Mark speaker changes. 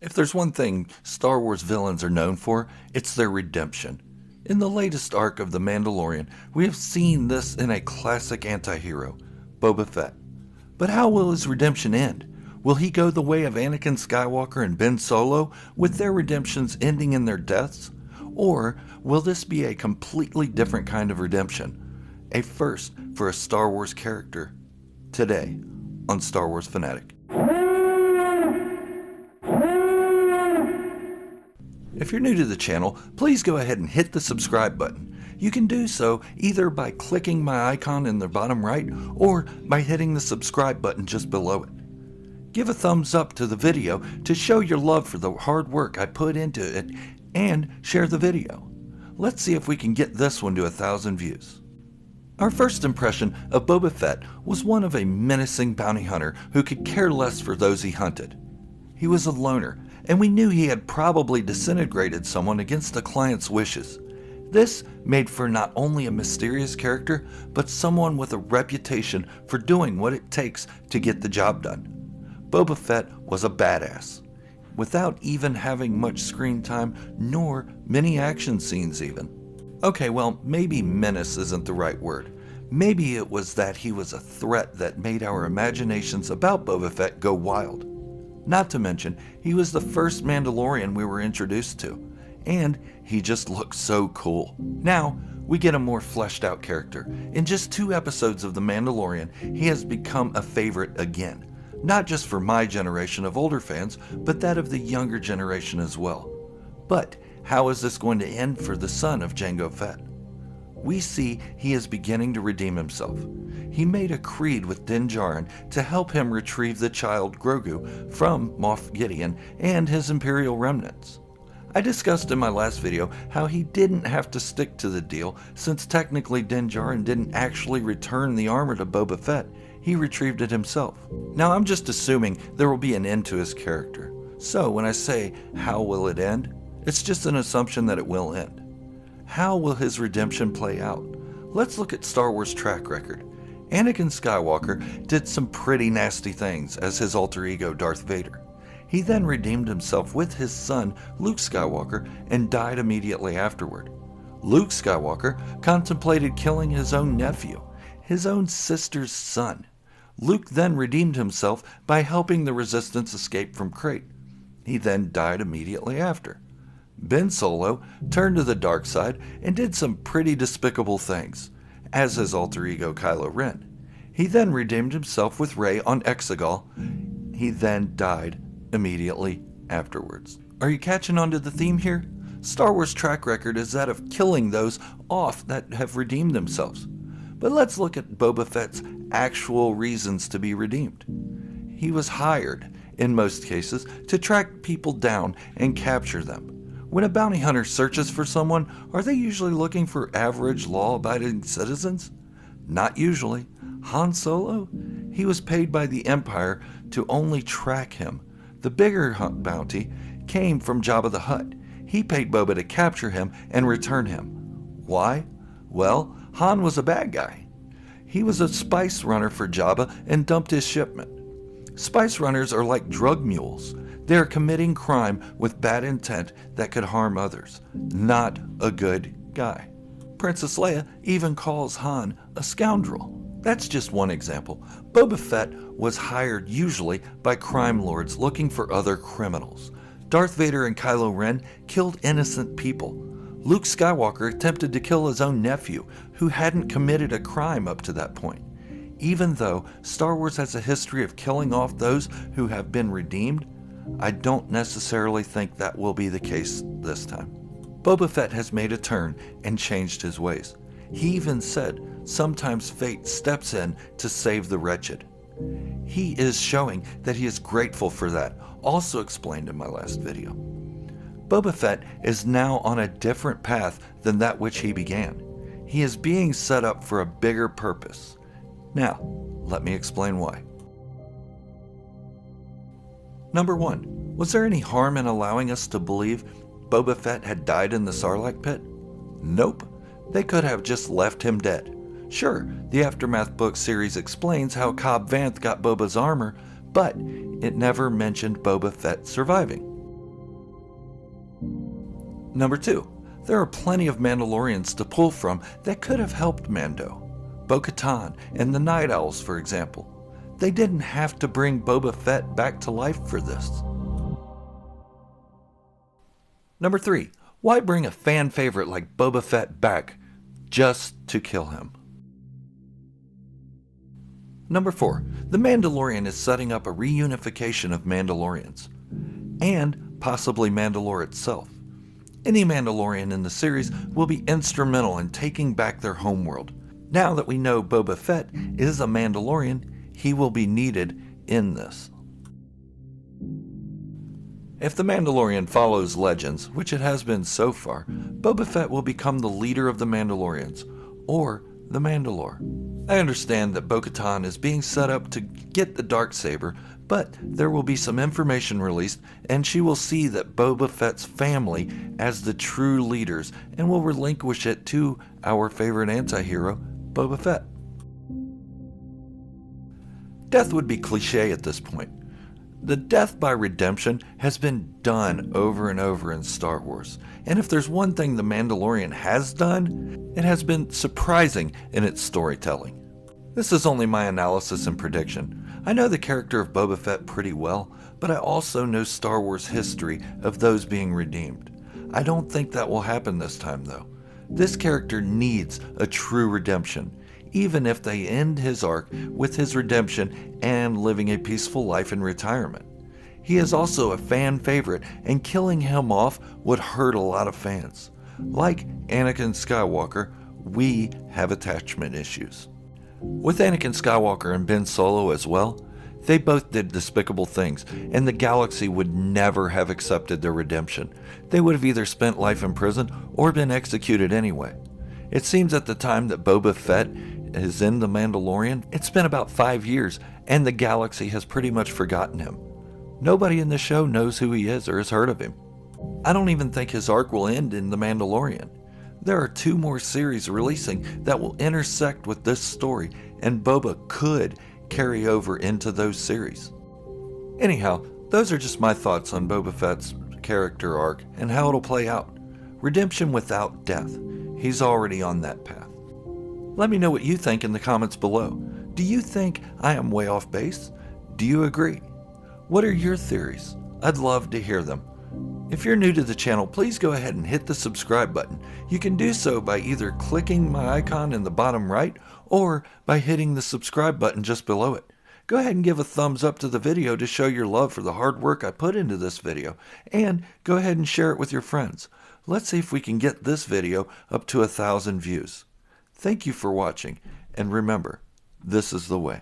Speaker 1: If there's one thing Star Wars villains are known for, it's their redemption. In the latest arc of The Mandalorian, we have seen this in a classic anti-hero, Boba Fett. But how will his redemption end? Will he go the way of Anakin Skywalker and Ben Solo, with their redemptions ending in their deaths? Or will this be a completely different kind of redemption? A first for a Star Wars character. Today on Star Wars Fanatic. If you're new to the channel, please go ahead and hit the subscribe button. You can do so either by clicking my icon in the bottom right or by hitting the subscribe button just below it. Give a thumbs up to the video to show your love for the hard work I put into it and share the video. Let's see if we can get this one to 1,000 views. Our first impression of Boba Fett was one of a menacing bounty hunter who could care less for those he hunted. He was a loner, and we knew he had probably disintegrated someone against a client's wishes. This made for not only a mysterious character, but someone with a reputation for doing what it takes to get the job done. Boba Fett was a badass, without even having much screen time nor many action scenes even. Okay, well, maybe menace isn't the right word. Maybe it was that he was a threat that made our imaginations about Boba Fett go wild. Not to mention, he was the first Mandalorian we were introduced to, and he just looked so cool. Now, we get a more fleshed out character. In just 2 episodes of The Mandalorian, he has become a favorite again. Not just for my generation of older fans, but that of the younger generation as well. But how is this going to end for the son of Jango Fett? We see he is beginning to redeem himself. He made a creed with Din Djarin to help him retrieve the child Grogu from Moff Gideon and his Imperial remnants. I discussed in my last video how he didn't have to stick to the deal since technically Din Djarin didn't actually return the armor to Boba Fett. He retrieved it himself. Now I'm just assuming there will be an end to his character. So when I say how will it end, it's just an assumption that it will end. How will his redemption play out? Let's look at Star Wars' track record. Anakin Skywalker did some pretty nasty things as his alter ego Darth Vader. He then redeemed himself with his son Luke Skywalker and died immediately afterward. Luke Skywalker contemplated killing his own nephew, his own sister's son. Luke then redeemed himself by helping the Resistance escape from Crate. He then died immediately after. Ben Solo turned to the dark side and did some pretty despicable things, as his alter ego Kylo Ren. He then redeemed himself with Rey on Exegol. He then died immediately afterwards. Are you catching on to the theme here? Star Wars' track record is that of killing those off that have redeemed themselves. But let's look at Boba Fett's actual reasons to be redeemed. He was hired, in most cases, to track people down and capture them. When a bounty hunter searches for someone, are they usually looking for average law-abiding citizens? Not usually. Han Solo? He was paid by the Empire to only track him. The bigger bounty came from Jabba the Hutt. He paid Boba to capture him and return him. Why? Well, Han was a bad guy. He was a spice runner for Jabba and dumped his shipment. Spice runners are like drug mules. They are committing crime with bad intent that could harm others. Not a good guy. Princess Leia even calls Han a scoundrel. That's just one example. Boba Fett was hired usually by crime lords looking for other criminals. Darth Vader and Kylo Ren killed innocent people. Luke Skywalker attempted to kill his own nephew, who hadn't committed a crime up to that point. Even though Star Wars has a history of killing off those who have been redeemed, I don't necessarily think that will be the case this time. Boba Fett has made a turn and changed his ways. He even said sometimes fate steps in to save the wretched. He is showing that he is grateful for that, also explained in my last video. Boba Fett is now on a different path than that which he began. He is being set up for a bigger purpose. Now, let me explain why. Number 1. Was there any harm in allowing us to believe Boba Fett had died in the Sarlacc pit? Nope. They could have just left him dead. Sure, the Aftermath book series explains how Cobb Vanth got Boba's armor, but it never mentioned Boba Fett surviving. Number 2. There are plenty of Mandalorians to pull from that could have helped Mando. Bo-Katan and the Night Owls, for example. They didn't have to bring Boba Fett back to life for this. Number 3. Why bring a fan favorite like Boba Fett back just to kill him? Number 4. The Mandalorian is setting up a reunification of Mandalorians, and possibly Mandalore itself. Any Mandalorian in the series will be instrumental in taking back their homeworld. Now that we know Boba Fett is a Mandalorian, he will be needed in this. If the Mandalorian follows legends, which it has been so far, Boba Fett will become the leader of the Mandalorians, or the Mandalore. I understand that Bo-Katan is being set up to get the Darksaber, but there will be some information released, and she will see that Boba Fett's family as the true leaders, and will relinquish it to our favorite anti-hero, Boba Fett. Death would be cliche at this point. The death by redemption has been done over and over in Star Wars, and if there's one thing the Mandalorian has done, it has been surprising in its storytelling. This is only my analysis and prediction. I know the character of Boba Fett pretty well, but I also know Star Wars history of those being redeemed. I don't think that will happen this time though. This character needs a true redemption, even if they end his arc with his redemption and living a peaceful life in retirement. He is also a fan favorite, and killing him off would hurt a lot of fans. Like Anakin Skywalker, we have attachment issues. With Anakin Skywalker and Ben Solo as well, they both did despicable things, and the galaxy would never have accepted their redemption. They would have either spent life in prison or been executed anyway. It seems at the time that Boba Fett is in The Mandalorian, it's been about 5 years, and the galaxy has pretty much forgotten him. Nobody in the show knows who he is or has heard of him. I don't even think his arc will end in The Mandalorian. There are 2 more series releasing that will intersect with this story, and Boba could carry over into those series. Anyhow, those are just my thoughts on Boba Fett's character arc and how it'll play out. Redemption without death. He's already on that path. Let me know what you think in the comments below. Do you think I am way off base? Do you agree? What are your theories? I'd love to hear them. If you're new to the channel, please go ahead and hit the subscribe button. You can do so by either clicking my icon in the bottom right or by hitting the subscribe button just below it. Go ahead and give a thumbs up to the video to show your love for the hard work I put into this video, and go ahead and share it with your friends. Let's see if we can get this video up to 1,000 views. Thank you for watching, and remember, this is the way.